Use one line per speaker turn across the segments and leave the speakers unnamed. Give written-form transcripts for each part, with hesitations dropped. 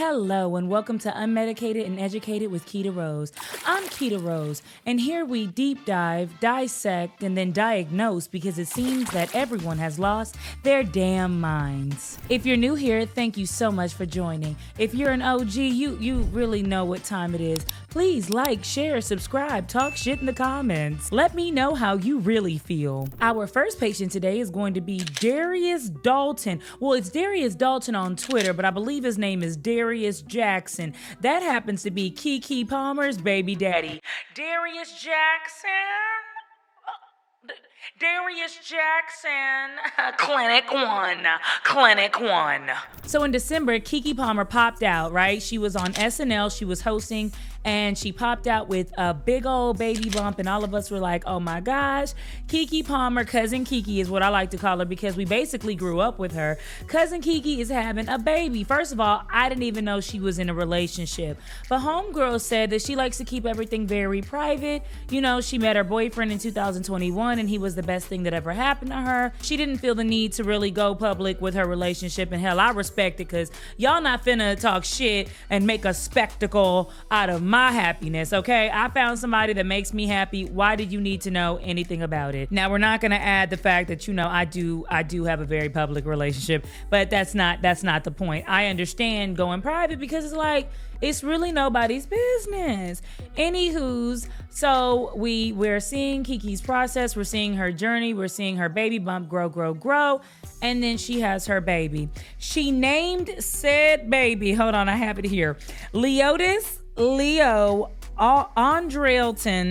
Hello and welcome to Unmedicated and Educated with Keita Rose. I'm Keita Rose, and here we deep dive, dissect, and then diagnose because it seems that everyone has lost their damn minds. If you're new here, thank you so much for joining. If you're an OG, you really know what time it is. Please like, share, subscribe, talk shit in the comments. Let me know how you really feel. Our first patient today is going to be Darius Dalton. Well, it's Darius Dalton on Twitter, but I believe his name is Darius Jackson. That happens to be Keke Palmer's baby daddy. Darius Jackson? Darius Jackson, Clinic 1. So in December, Keke Palmer popped out, right? She was on SNL, she was hosting, and she popped out with a big old baby bump, and all of us were like, oh my gosh, Keke Palmer, Cousin Keke is what I like to call her because we basically grew up with her. Cousin Keke is having a baby. First of all, I didn't even know she was in a relationship, but homegirl said that she likes to keep everything very private. You know, she met her boyfriend in 2021, and he was the best thing that ever happened to her. She didn't feel the need to really go public with her relationship, and hell, I respect it because y'all not finna talk shit and make a spectacle out of my happiness, okay? I found somebody that makes me happy. Why did you need to know anything about it? Now, we're not gonna add the fact that, you know, I do have a very public relationship, but that's not the point. I understand going private because it's like, it's really nobody's business. Anywho's, so we're seeing Keke's process, we're seeing her journey, we're seeing her baby bump grow, and then she has her baby. She named said baby, hold on, I have it here,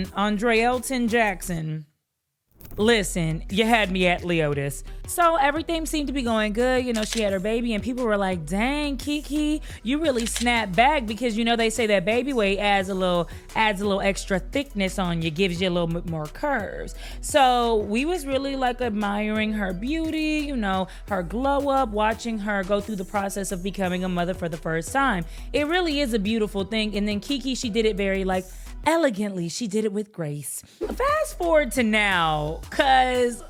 Andreelton Jackson. Listen, you had me at Leotis. So everything seemed to be going good. You know, she had her baby and people were like, dang, Keke, you really snapped back because, you know, they say that baby weight adds a little extra thickness on you, gives you a little bit more curves. So we was really like admiring her beauty, you know, her glow up, watching her go through the process of becoming a mother for the first time. It really is a beautiful thing. And then Keke, she did it very like elegantly. She did it with grace. Fast forward to now, cause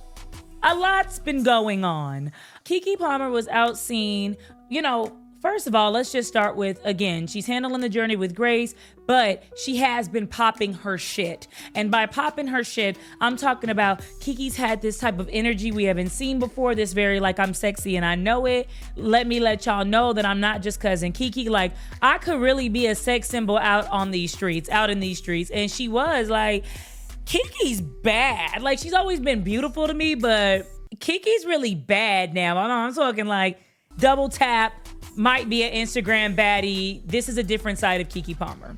a lot's been going on. Keke Palmer was out seen, you know, first of all, let's just start with, again, she's handling the journey with grace, but she has been popping her shit. And by popping her shit, I'm talking about Keke's had this type of energy we haven't seen before, this very like, I'm sexy and I know it. Let me let y'all know that I'm not just Cousin Keke. Like, I could really be a sex symbol out in these streets. And she was like, Keke's bad. Like, she's always been beautiful to me, but Keke's really bad now. I'm talking like double tap, might be an Instagram baddie. This is a different side of Keke Palmer.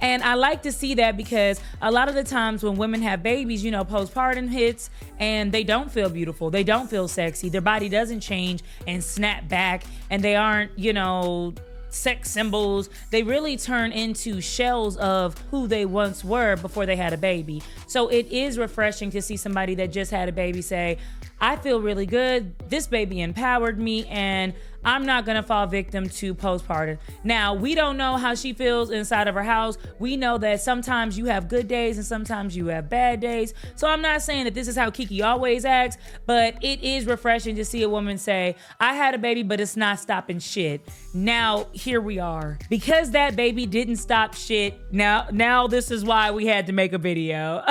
And I like to see that because a lot of the times when women have babies, you know, postpartum hits and they don't feel beautiful. They don't feel sexy. Their body doesn't change and snap back and they aren't, you know, sex symbols. They really turn into shells of who they once were before they had a baby. So it is refreshing to see somebody that just had a baby say, I feel really good. This baby empowered me and I'm not gonna fall victim to postpartum. Now, we don't know how she feels inside of her house. We know that sometimes you have good days and sometimes you have bad days. So I'm not saying that this is how Keke always acts, but it is refreshing to see a woman say, I had a baby, but it's not stopping shit. Now, here we are. Because that baby didn't stop shit, now this is why we had to make a video.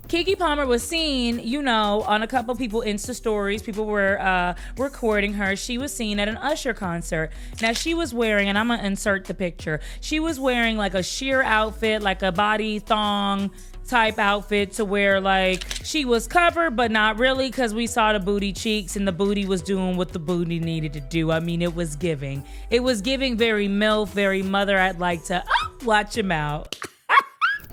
Keke Palmer was seen, you know, on a couple people Insta stories. People were recording her. She was seen at an Usher concert. Now she was wearing, and I'm gonna insert the picture. She was wearing like a sheer outfit, like a body thong type outfit to wear, like she was covered, but not really because we saw the booty cheeks and the booty was doing what the booty needed to do. I mean, it was giving very MILF, very mother. I'd like to watch him out.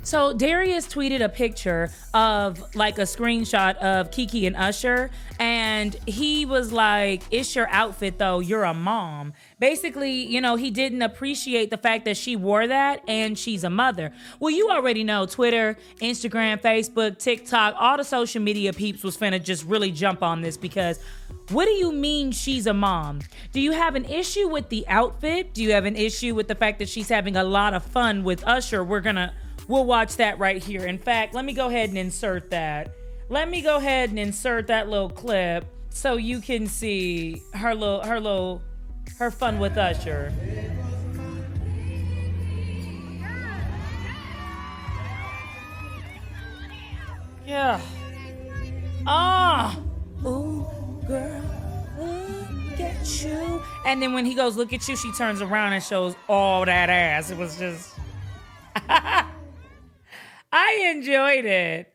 So Darius tweeted a picture of like a screenshot of Keke and Usher, and he was like, it's your outfit though, you're a mom. Basically, you know, he didn't appreciate the fact that she wore that and she's a mother. Well, you already know Twitter, Instagram, Facebook, TikTok, all the social media peeps was finna just really jump on this because what do you mean she's a mom? Do you have an issue with the outfit? Do you have an issue with the fact that she's having a lot of fun with Usher? We'll watch that right here. In fact, let me go ahead and insert that. Let me go ahead and insert that little clip so you can see her fun with Usher. Yeah. Ah. Ooh, girl, look at you. And then when he goes, look at you, she turns around and shows all that ass. It was just... I enjoyed it.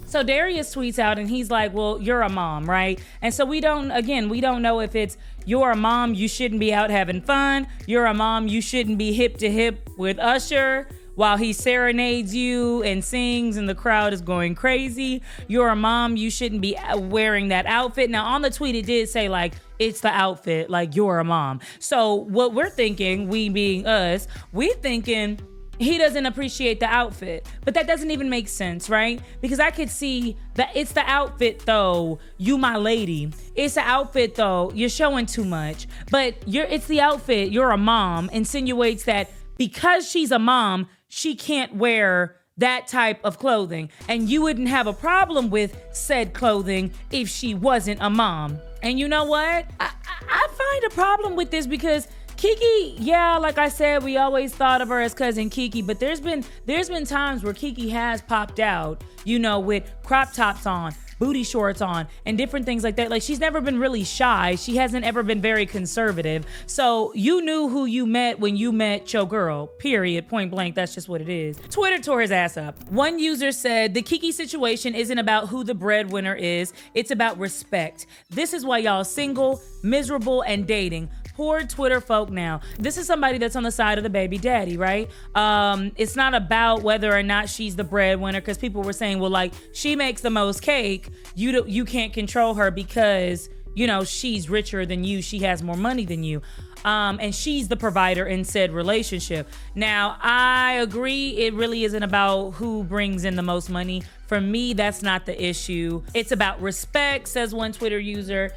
So Darius tweets out and he's like, well, you're a mom, right? And so we don't know if it's you're a mom, you shouldn't be out having fun. You're a mom, you shouldn't be hip to hip with Usher while he serenades you and sings and the crowd is going crazy. You're a mom, you shouldn't be wearing that outfit. Now on the tweet, it did say like, it's the outfit, like you're a mom. So what we're thinking, we being us, we thinking, he doesn't appreciate the outfit, but that doesn't even make sense, right? Because I could see that it's the outfit though, you my lady. It's the outfit though, you're showing too much. But it's the outfit, you're a mom, insinuates that because she's a mom, she can't wear that type of clothing. And you wouldn't have a problem with said clothing if she wasn't a mom. And you know what? I find a problem with this because Keke, yeah, like I said, we always thought of her as cousin Keke, but there's been times where Keke has popped out, you know, with crop tops on, booty shorts on, and different things like that. Like, she's never been really shy. She hasn't ever been very conservative. So you knew who you met when you met your girl, period, point blank. That's just what it is. Twitter tore his ass up. One user said, the Keke situation isn't about who the breadwinner is. It's about respect. This is why y'all single, miserable, and dating. Poor Twitter folk now. This is somebody that's on the side of the baby daddy, right? It's not about whether or not she's the breadwinner, because people were saying, well, like, she makes the most cake. You can't control her because, you know, she's richer than you. She has more money than you. And she's the provider in said relationship. Now, I agree. It really isn't about who brings in the most money. For me, that's not the issue. It's about respect, says one Twitter user.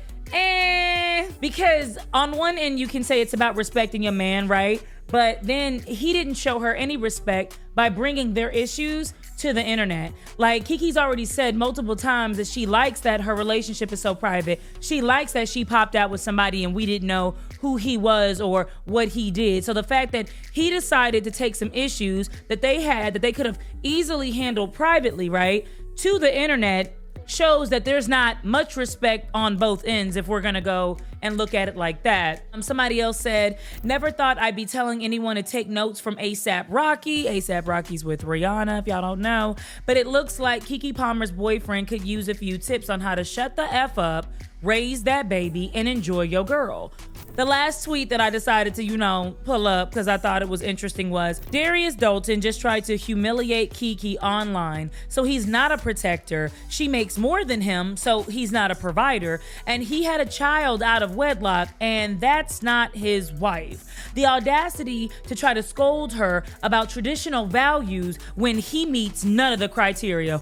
Because on one end you can say it's about respecting your man, right? But then he didn't show her any respect by bringing their issues to the internet. Like, Keke's already said multiple times that she likes that her relationship is so private. She likes that she popped out with somebody and we didn't know who he was or what he did. So the fact that he decided to take some issues that they had that they could have easily handled privately, right, to the internet, shows that there's not much respect on both ends if we're gonna go and look at it like that. Somebody else said, never thought I'd be telling anyone to take notes from A$AP Rocky. A$AP Rocky's with Rihanna, if y'all don't know. But it looks like Keke Palmer's boyfriend could use a few tips on how to shut the F up, raise that baby, and enjoy your girl. The last tweet that I decided to, you know, pull up because I thought it was interesting was, Darius Dalton just tried to humiliate Keke online. So he's not a protector. She makes more than him, so he's not a provider. And he had a child out of wedlock, and that's not his wife. The audacity to try to scold her about traditional values when he meets none of the criteria.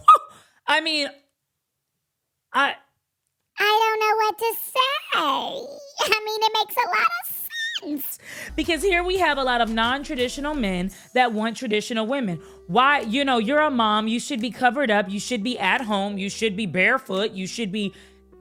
I mean, I don't know what to say. I mean, it makes a lot of sense. Because here we have a lot of non-traditional men that want traditional women. Why? You know, you're a mom. You should be covered up. You should be at home. You should be barefoot. You should be,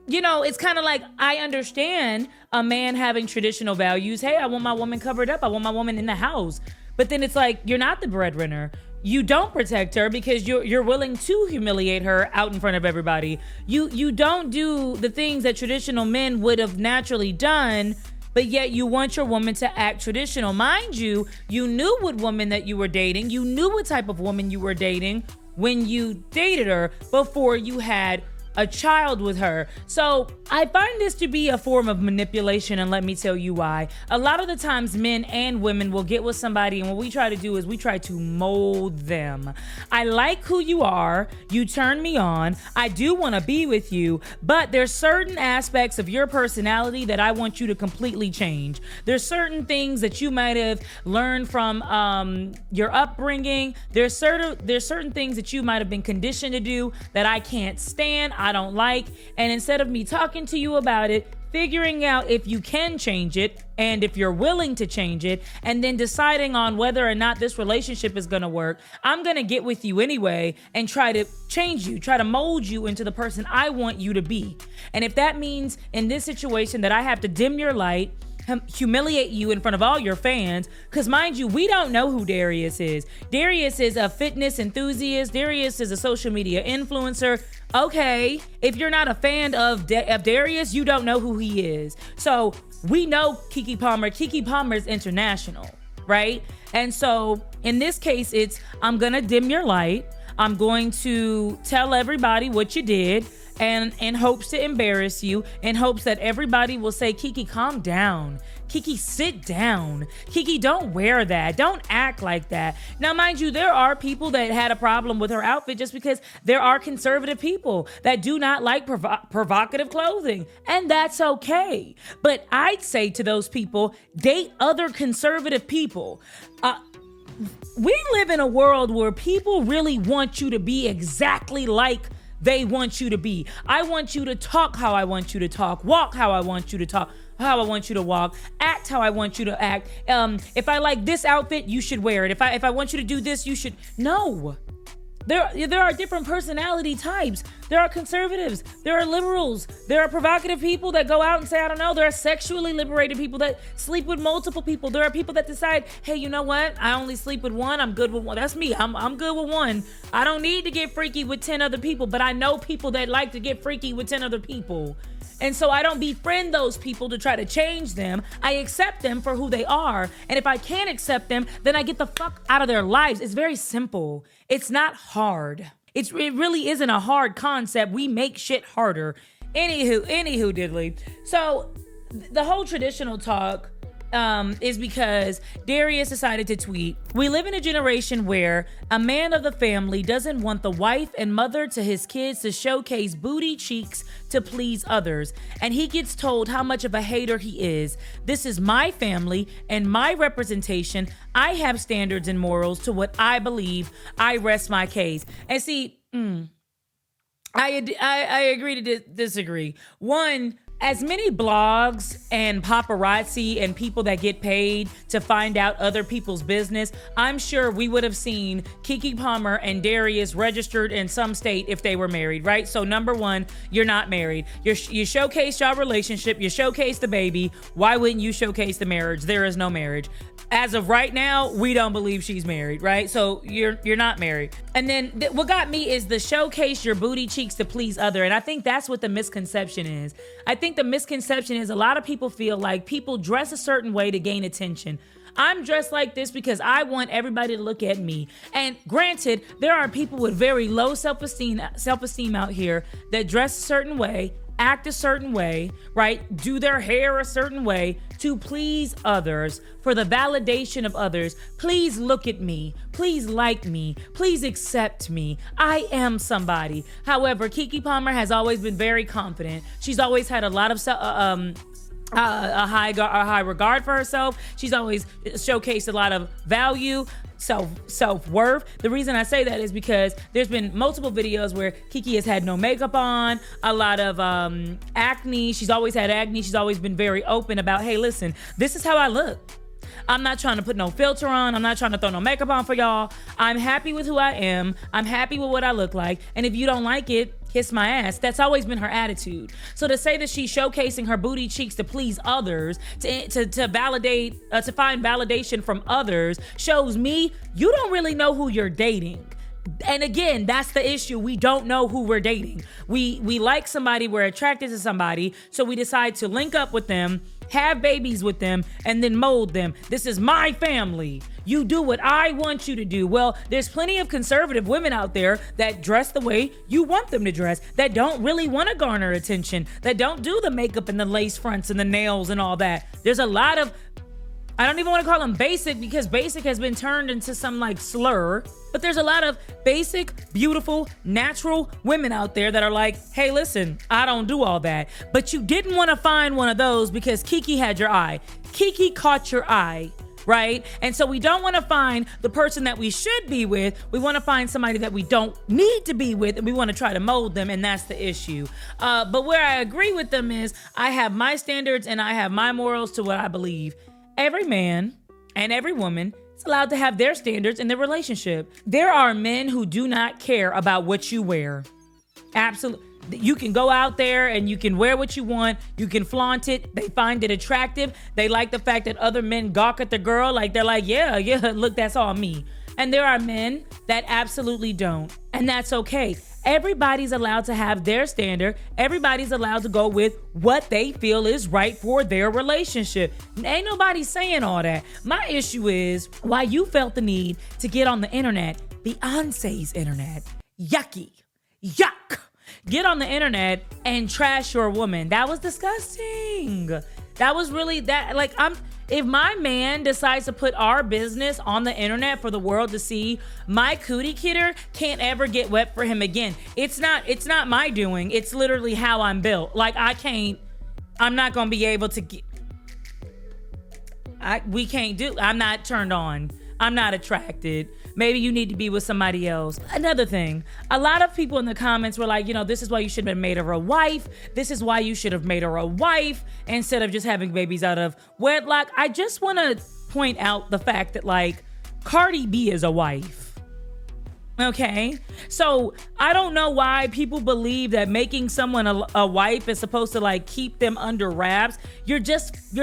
you know, it's kind of like, I understand a man having traditional values. Hey, I want my woman covered up. I want my woman in the house. But then it's like, you're not the breadwinner. You don't protect her because you're willing to humiliate her out in front of everybody. You don't do the things that traditional men would have naturally done, but yet you want your woman to act traditional. Mind you, you knew what woman that you were dating. You knew what type of woman you were dating when you dated her before you had a child with her. So I find this to be a form of manipulation, and let me tell you why. A lot of the times men and women will get with somebody, and what we try to do is we try to mold them. I like who you are. You turn me on. I do want to be with you, but there's certain aspects of your personality that I want you to completely change. There's certain things that you might have learned from your upbringing. There's certain things that you might have been conditioned to do that I can't stand, I don't like, and instead of me talking to you about it, figuring out if you can change it and if you're willing to change it, and then deciding on whether or not this relationship is gonna work, I'm gonna get with you anyway and try to change you, try to mold you into the person I want you to be. And if that means in this situation that I have to dim your light, humiliate you in front of all your fans. Because mind you, we don't know who Darius is. Darius is a fitness enthusiast. Darius is a social media influencer. Okay, if you're not a fan of Darius, you don't know who he is. So we know Keke Palmer. Keke Palmer is international, right? And so in this case, it's, I'm gonna dim your light. I'm going to tell everybody what you did, and in hopes to embarrass you, in hopes that everybody will say, Keke, calm down. Keke, sit down. Keke, don't wear that. Don't act like that. Now, mind you, there are people that had a problem with her outfit just because there are conservative people that do not like provocative clothing, and that's okay. But I'd say to those people, date other conservative people. We live in a world where people really want you to be exactly like they want you to be. I want you to talk how I want you to talk, walk how I want you to talk, how I want you to walk, act how I want you to act. If I like this outfit, you should wear it. If I want you to do this, you should. No. There are different personality types. There are conservatives. There are liberals. There are provocative people that go out and say, I don't know. There are sexually liberated people that sleep with multiple people. There are people that decide, hey, you know what? I only sleep with one. I'm good with one. That's me. I'm good with one. I don't need to get freaky with 10 other people, but I know people that like to get freaky with 10 other people. And so I don't befriend those people to try to change them. I accept them for who they are. And if I can't accept them, then I get the fuck out of their lives. It's very simple. It's not hard. It really isn't a hard concept. We make shit harder. Anywho diddly. So the whole traditional talk is because Darius decided to tweet, we live in a generation where a man of the family doesn't want the wife and mother to his kids to showcase booty cheeks to please others, and he gets told how much of a hater he is. This is my family and my representation. I have standards and morals to what I believe. I rest my case. And see, I agree to disagree. One, as many blogs and paparazzi and people that get paid to find out other people's business, I'm sure we would have seen Keke Palmer and Darius registered in some state if they were married, right? So number one, you're not married. You showcase your relationship, you showcase the baby. Why wouldn't you showcase the marriage? There is no marriage. As of right now, we don't believe she's married, right? So you're not married. And then what got me is the showcase your booty cheeks to please other. And I think that's what the misconception is. I think the misconception is a lot of people feel like people dress a certain way to gain attention. I'm dressed like this because I want everybody to look at me. And granted, there are people with very low self-esteem out here that dress a certain way, act a certain way, right? Do their hair a certain way to please others, for the validation of others. Please look at me. Please like me. Please accept me. I am somebody. However, Keke Palmer has always been very confident. She's always had a lot of a high regard for herself. She's always showcased a lot of value, self-worth. The reason I say that is because there's been multiple videos where Keke has had no makeup on, a lot of acne. She's always had acne. She's always been very open about, hey, listen, this is how I look. I'm not trying to put no filter on. I'm not trying to throw no makeup on for y'all. I'm happy with who I am. I'm happy with what I look like. And if you don't like it, kiss my ass. That's always been her attitude. So to say that she's showcasing her booty cheeks to please others, to validate, to find validation from others, shows me you don't really know who you're dating. And again, that's the issue. We don't know who we're dating. We like somebody, we're attracted to somebody, so we decide to link up with them, have babies with them, and then mold them. This is my family. You do what I want you to do. Well, there's plenty of conservative women out there that dress the way you want them to dress, that don't really want to garner attention, that don't do the makeup and the lace fronts and the nails and all that. There's a lot of, I don't even want to call them basic because basic has been turned into some like slur, but there's a lot of basic, beautiful, natural women out there that are like, hey, listen, I don't do all that. But you didn't want to find one of those because Keke had your eye. Keke caught your eye, right? And so we don't want to find the person that we should be with. We want to find somebody that we don't need to be with, and we want to try to mold them, and that's the issue. But where I agree with them is I have my standards and I have my morals to what I believe. Every man and every woman is allowed to have their standards in their relationship. There are men who do not care about what you wear. Absolutely. You can go out there and you can wear what you want. You can flaunt it. They find it attractive. They like the fact that other men gawk at the girl. Like, they're like, yeah, look, that's all me. And there are men that absolutely don't. And that's okay. Everybody's allowed to have their standard. Everybody's allowed to go with what they feel is right for their relationship. Ain't nobody saying all that. My issue is why you felt the need to get on the internet, Beyonce's internet. Yucky. Yuck. Get on the internet and trash your woman. That was disgusting. That was really that. Like, if my man decides to put our business on the internet for the world to see, my cootie kidder can't ever get wet for him again. It's not my doing. It's literally how I'm built. Like, I'm not gonna be able to get. I'm not turned on. I'm not attracted. Maybe you need to be with somebody else. Another thing, a lot of people in the comments were like, this is why you should have made her a wife. This is why you should have made her a wife instead of just having babies out of wedlock. I just want to point out the fact that, like, Cardi B is a wife. Okay? So I don't know why people believe that making someone a wife is supposed to, like, keep them under wraps. You're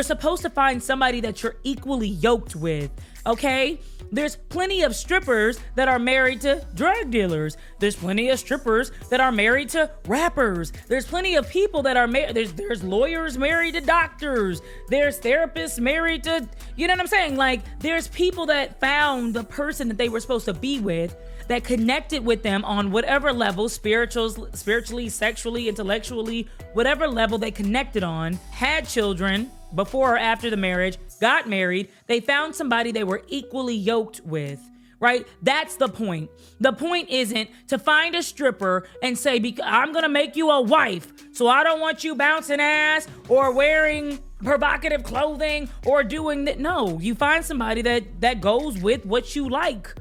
supposed to find somebody that you're equally yoked with. Okay? There's plenty of strippers that are married to drug dealers. There's plenty of strippers that are married to rappers. There's plenty of people that are married. There's lawyers married to doctors. There's therapists married to, you know what I'm saying? Like, there's people that found the person that they were supposed to be with, that connected with them on whatever level, spiritually, sexually, intellectually, whatever level they connected on, had children before or after the marriage, got married. They found somebody they were equally yoked with, right? That's the point. The point isn't to find a stripper and say, I'm gonna make you a wife, so I don't want you bouncing ass or wearing provocative clothing or doing that. No, you find somebody that goes with what you like.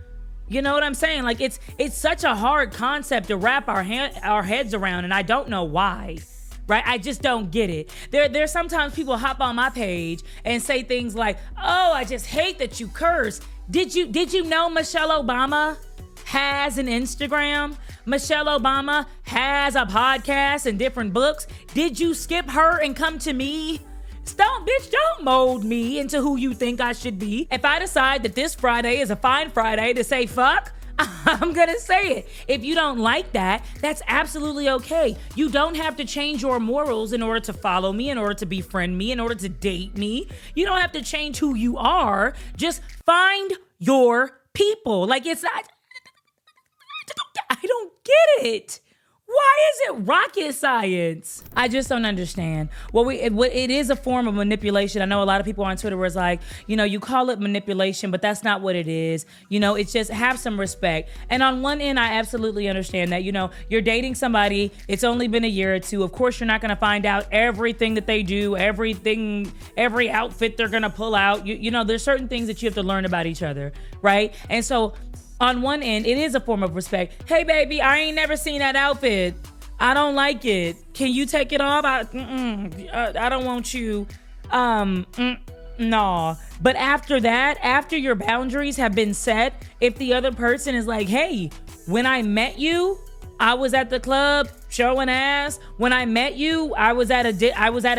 You know what I'm saying? Like, it's such a hard concept to wrap our heads around, and I don't know why. Right? I just don't get it. There's sometimes people hop on my page and say things like, "Oh, I just hate that you curse." Did you know Michelle Obama has an Instagram? Michelle Obama has a podcast and different books. Did you skip her and come to me? Don't mold me into who you think I should be. If I decide that this Friday is a fine Friday to say fuck, I'm gonna say it. If you don't like that, that's absolutely okay. You don't have to change your morals in order to follow me, in order to befriend me, in order to date me. You don't have to change who you are. Just find your people. Like, it's not, I don't get it. Why is it rocket science? I just don't understand. It is a form of manipulation. I know a lot of people on Twitter was like, you call it manipulation, but that's not what it is. It's just have some respect. And on one end, I absolutely understand that, you're dating somebody. It's only been a year or two. Of course, you're not going to find out everything that they do, every outfit they're going to pull out. There's certain things that you have to learn about each other, right? And so, on one end, it is a form of respect. Hey, baby, I ain't never seen that outfit. I don't like it. Can you take it off? I don't want you. No. But after that, after your boundaries have been set, if the other person is like, hey, when I met you, I was at the club showing ass. When I met you, I was at a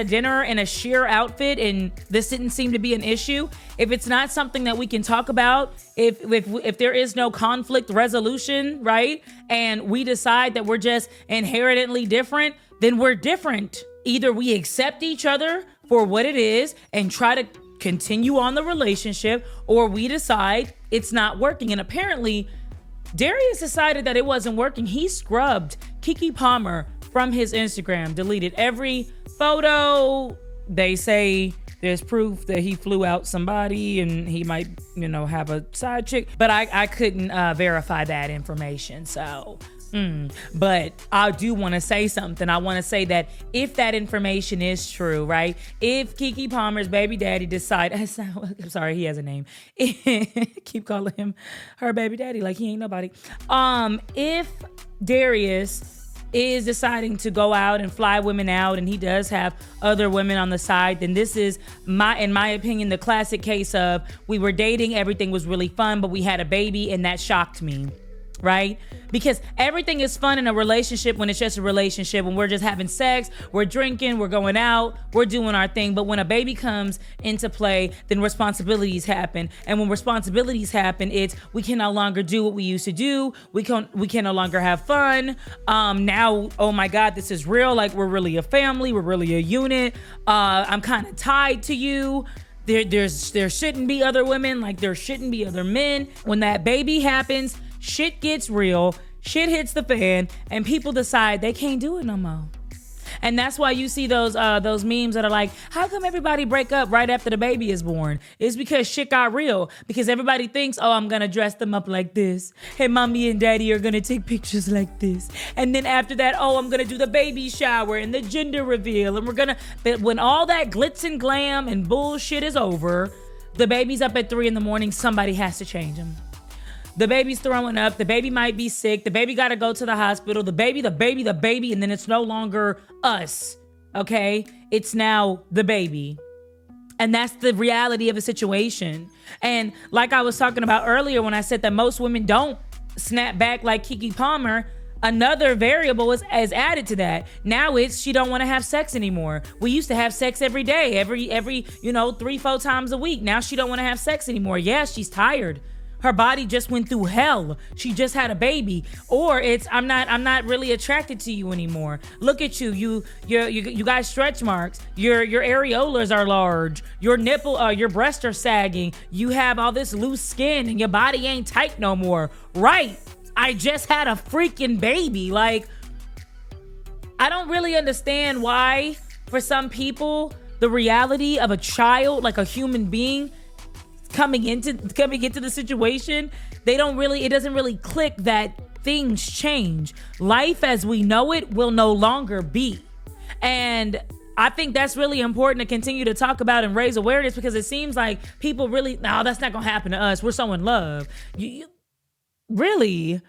dinner in a sheer outfit, and this didn't seem to be an issue. If it's not something that we can talk about, if there is no conflict resolution, right? And we decide that we're just inherently different, then we're different. Either we accept each other for what it is and try to continue on the relationship, or we decide it's not working. And apparently, Darius decided that it wasn't working. He scrubbed Keke Palmer from his Instagram, deleted every photo. They say there's proof that he flew out somebody and he might, have a side chick. But I couldn't verify that information. So, but I do want to say something. I want to say that if that information is true, right? If Keke Palmer's baby daddy I'm sorry, he has a name. Keep calling him her baby daddy like he ain't nobody. If Darius is deciding to go out and fly women out, and he does have other women on the side, then this is in my opinion, the classic case of we were dating, everything was really fun, but we had a baby, and that shocked me. right? Because everything is fun in a relationship when it's just a relationship, when we're just having sex, we're drinking, we're going out, we're doing our thing. But when a baby comes into play, then responsibilities happen. And when responsibilities happen, it's we can no longer do what we used to do. We can no longer have fun. Now, oh my God, this is real. Like, we're really a family. We're really a unit. I'm kind of tied to you. There shouldn't be other women, like there shouldn't be other men. When that baby happens, shit gets real, shit hits the fan, and people decide they can't do it no more. And that's why you see those memes that are like, how come everybody break up right after the baby is born? It's because shit got real. Because everybody thinks, oh, I'm gonna dress them up like this. Hey, mommy and daddy are gonna take pictures like this. And then after that, oh, I'm gonna do the baby shower and the gender reveal. And but when all that glitz and glam and bullshit is over, the baby's up at 3 a.m, somebody has to change them. The baby's throwing up. The baby might be sick. The baby got to go to the hospital. The baby. And then it's no longer us. Okay? It's now the baby. And that's the reality of a situation. And like I was talking about earlier when I said that most women don't snap back like Keke Palmer, another variable is added to that. Now it's she don't want to have sex anymore. We used to have sex every day, every 3-4 times a week. Now she don't want to have sex anymore. Yeah, she's tired. Her body just went through hell. She just had a baby. Or it's I'm not really attracted to you anymore. Look at you. You got stretch marks. Your areolas are large. Your your breasts are sagging. You have all this loose skin and your body ain't tight no more. Right. I just had a freaking baby. Like, I don't really understand why for some people the reality of a child, like a human being, coming into the situation, it doesn't really click that things change. Life as we know it will no longer be. And I think that's really important to continue to talk about and raise awareness, because it seems like people really, no, that's not gonna happen to us. We're so in love. You really?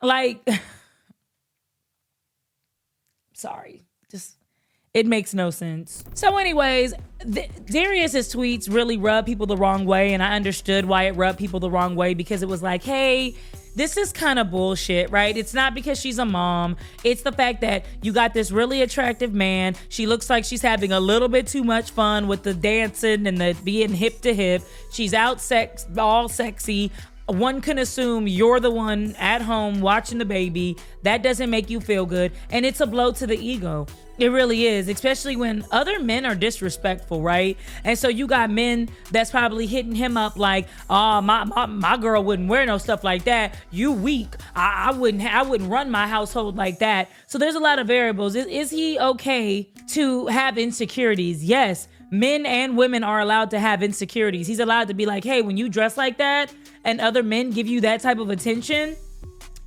Like, sorry. Just, it makes no sense. So anyways, Darius's tweets really rubbed people the wrong way, and I understood why it rubbed people the wrong way, because it was like, hey, this is kind of bullshit, right? It's not because she's a mom. It's the fact that you got this really attractive man. She looks like she's having a little bit too much fun with the dancing and the being hip to hip. She's all sexy. One can assume you're the one at home watching the baby. That doesn't make you feel good. And it's a blow to the ego. It really is, especially when other men are disrespectful, right? And so you got men that's probably hitting him up like, oh, my girl wouldn't wear no stuff like that. You weak. I wouldn't run my household like that. So there's a lot of variables. Is he okay to have insecurities? Yes. Men and women are allowed to have insecurities. He's allowed to be like, hey, when you dress like that and other men give you that type of attention,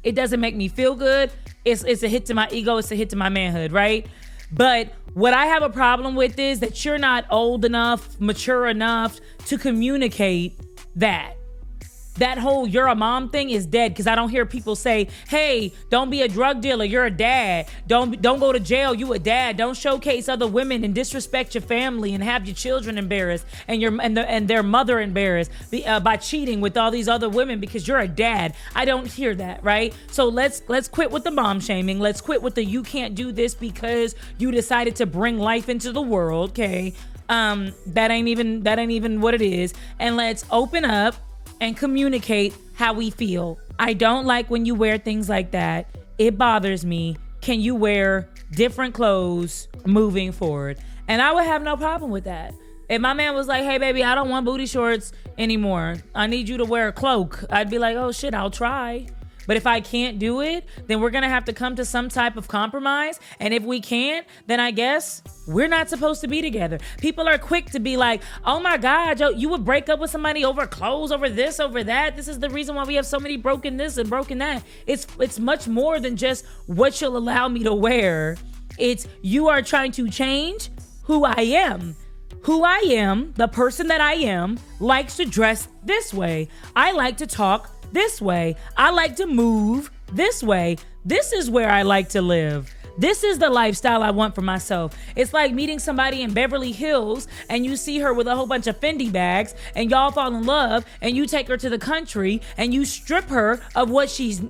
it doesn't make me feel good. It's a hit to my ego. It's a hit to my manhood, right? But what I have a problem with is that you're not old enough, mature enough to communicate that. That whole you're a mom thing is dead, because I don't hear people say, hey, don't be a drug dealer, you're a dad. Don't go to jail, you a dad. Don't showcase other women and disrespect your family and have your children embarrassed and their mother embarrassed by cheating with all these other women because you're a dad. I don't hear that, right? So let's quit with the mom shaming. Let's quit with the you can't do this because you decided to bring life into the world, okay? That ain't even what it is. And let's open up and communicate how we feel. I don't like when you wear things like that. It bothers me. Can you wear different clothes moving forward? And I would have no problem with that. If my man was like, hey baby, I don't want booty shorts anymore, I need you to wear a cloak, I'd be like, oh shit, I'll try. But if I can't do it, then we're gonna have to come to some type of compromise. And if we can't, then I guess we're not supposed to be together. People are quick to be like, oh my God, yo, you would break up with somebody over clothes, over this, over that. This is the reason why we have so many broken this and broken that. It's much more than just what you'll allow me to wear. It's you are trying to change who I am. Who I am, the person that I am, likes to dress this way. I like to talk this way. I like to move this way. This is where I like to live. This is the lifestyle I want for myself. It's like meeting somebody in Beverly Hills and you see her with a whole bunch of Fendi bags and y'all fall in love and you take her to the country and you strip her of what she's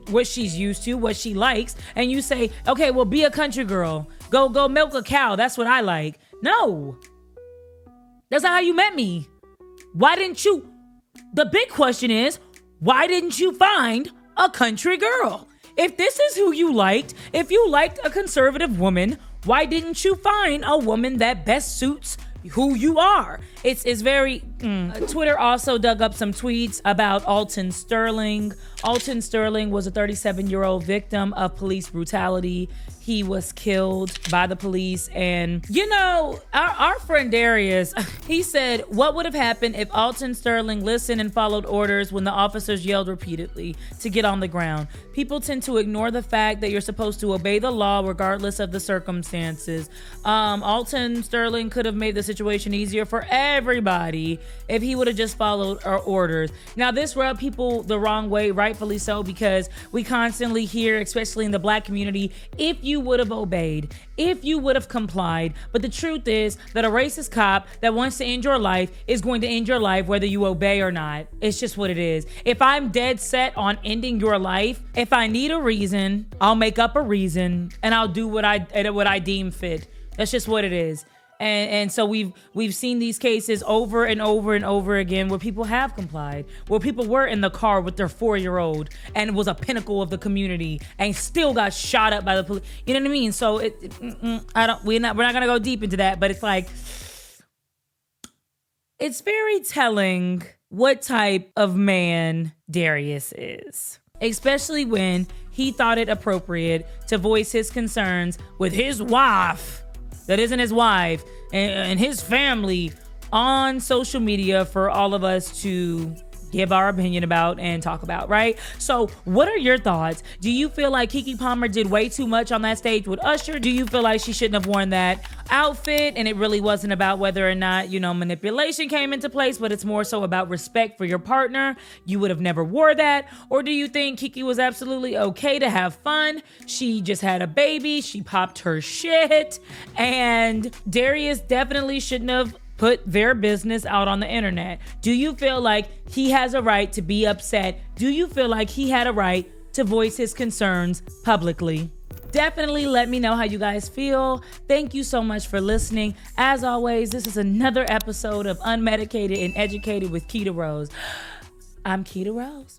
used to, what she likes, and you say, okay, well, be a country girl. Go milk a cow. That's what I like. No. That's not how you met me. Why didn't you? The big question is, why didn't you find a country girl? If this is who you liked, if you liked a conservative woman, why didn't you find a woman that best suits who you are? It's very... Twitter also dug up some tweets about Alton Sterling. Alton Sterling was a 37-year-old victim of police brutality. He was killed by the police. And, you know, our friend Darius, he said, what would have happened if Alton Sterling listened and followed orders when the officers yelled repeatedly to get on the ground? People tend to ignore the fact that you're supposed to obey the law regardless of the circumstances. Alton Sterling could have made the situation easier for everybody if he would have just followed our orders. Now, this rubbed people the wrong way, rightfully so, because we constantly hear, especially in the Black community, if you would have obeyed, if you would have complied. But the truth is that a racist cop that wants to end your life is going to end your life whether you obey or not. It's just what it is. If I'm dead set on ending your life, if I need a reason, I'll make up a reason and I'll do what I deem fit. That's just what it is. And so we've seen these cases over and over and over again where people have complied, where people were in the car with their 4-year-old and it was a pinnacle of the community and still got shot up by the police. You know what I mean? So we're not gonna go deep into that, but it's like, it's very telling what type of man Darius is, especially when he thought it appropriate to voice his concerns with his wife that isn't his wife and his family on social media for all of us to give our opinion about and talk about, right? So what are your thoughts? Do you feel like Keke Palmer did way too much on that stage with Usher? Do you feel like she shouldn't have worn that outfit and it really wasn't about whether or not, you know, manipulation came into place, but it's more so about respect for your partner? You would have never wore that? Or do you think Keke was absolutely okay to have fun? She just had a baby, she popped her shit, and Darius definitely shouldn't have put their business out on the internet. Do you feel like he has a right to be upset? Do you feel like he had a right to voice his concerns publicly? Definitely let me know how you guys feel. Thank you so much for listening. As always, this is another episode of Unmedicated and Educated with Keita Rose. I'm Keita Rose.